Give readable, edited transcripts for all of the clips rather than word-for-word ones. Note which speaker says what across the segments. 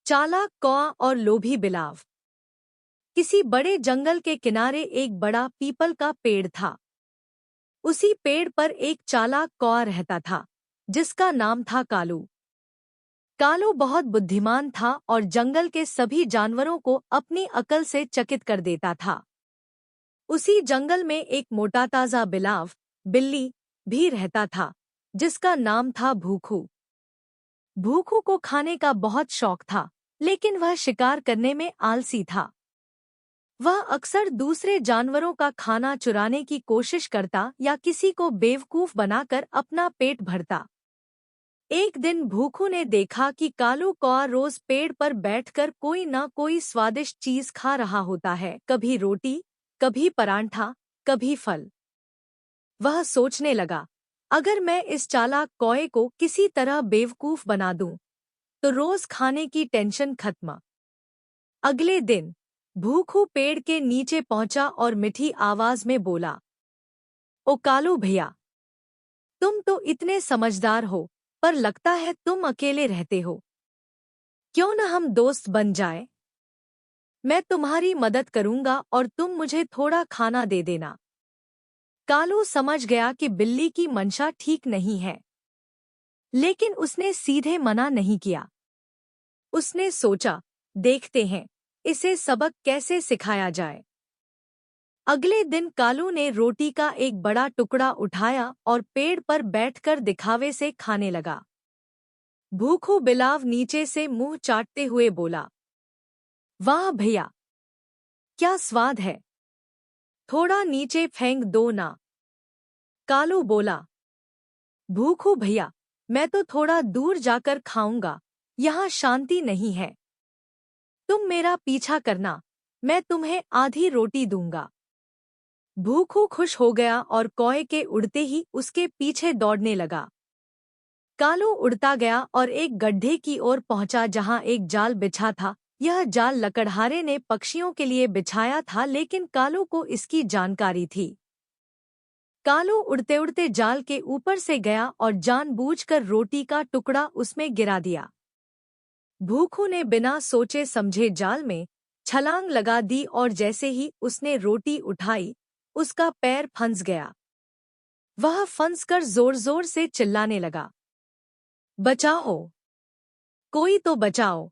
Speaker 1: चालाक कौआ और लोभी बिलाव। किसी बड़े जंगल के किनारे एक बड़ा पीपल का पेड़ था। उसी पेड़ पर एक चालाक कौआ रहता था, जिसका नाम था कालू। कालू बहुत बुद्धिमान था और जंगल के सभी जानवरों को अपनी अकल से चकित कर देता था। उसी जंगल में एक मोटा ताजा बिलाव, बिल्ली, भी रहता था, जिसका नाम था भूखू। भूखू को खाने का बहुत शौक था, लेकिन वह शिकार करने में आलसी था। वह अक्सर दूसरे जानवरों का खाना चुराने की कोशिश करता या किसी को बेवकूफ बनाकर अपना पेट भरता। एक दिन भूखू ने देखा कि कालू कौआ रोज पेड़ पर बैठकर कोई न कोई स्वादिष्ट चीज खा रहा होता है, कभी रोटी, कभी परांठा, कभी फल। वह सोचने लगा, अगर मैं इस चालाक कौए को किसी तरह बेवकूफ बना दूं, तो रोज खाने की टेंशन खत्म। अगले दिन भूखू पेड़ के नीचे पहुंचा और मीठी आवाज में बोला, ओ कालू भैया, तुम तो इतने समझदार हो, पर लगता है तुम अकेले रहते हो। क्यों न हम दोस्त बन जाए? मैं तुम्हारी मदद करूंगा और तुम मुझे थोड़ा खाना दे देना। कालू समझ गया कि बिल्ली की मंशा ठीक नहीं है, लेकिन उसने सीधे मना नहीं किया। उसने सोचा, देखते हैं इसे सबक कैसे सिखाया जाए। अगले दिन कालू ने रोटी का एक बड़ा टुकड़ा उठाया और पेड़ पर बैठकर दिखावे से खाने लगा। भूखू बिलाव नीचे से मुंह चाटते हुए बोला, वाह भैया, क्या स्वाद है, थोड़ा नीचे फेंक दो ना। कालू बोला, भूखू भैया, मैं तो थोड़ा दूर जाकर खाऊंगा, यहाँ शांति नहीं है। तुम मेरा पीछा करना, मैं तुम्हें आधी रोटी दूंगा। भूखू खुश हो गया और कौए के उड़ते ही उसके पीछे दौड़ने लगा। कालू उड़ता गया और एक गड्ढे की ओर पहुंचा जहां एक जाल बिछा था। यह जाल लकड़हारे ने पक्षियों के लिए बिछाया था, लेकिन कालू को इसकी जानकारी थी। कालू उड़ते उड़ते जाल के ऊपर से गया और जानबूझकर रोटी का टुकड़ा उसमें गिरा दिया। भूखू ने बिना सोचे समझे जाल में छलांग लगा दी और जैसे ही उसने रोटी उठाई, उसका पैर फंस गया। वह फंसकर जोर-जोर से चिल्लाने लगा, बचाओ, कोई तो बचाओ।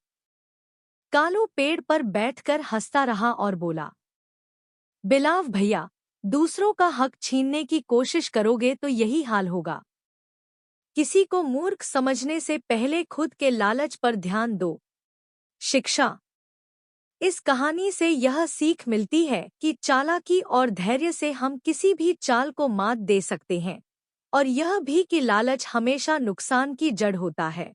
Speaker 1: कालू पेड़ पर बैठकर हंसता रहा और बोला, बिलाव भैया, दूसरों का हक छीनने की कोशिश करोगे तो यही हाल होगा। किसी को मूर्ख समझने से पहले खुद के लालच पर ध्यान दो। शिक्षा। इस कहानी से यह सीख मिलती है कि चालाकी और धैर्य से हम किसी भी चाल को मात दे सकते हैं, और यह भी कि लालच हमेशा नुकसान की जड़ होता है।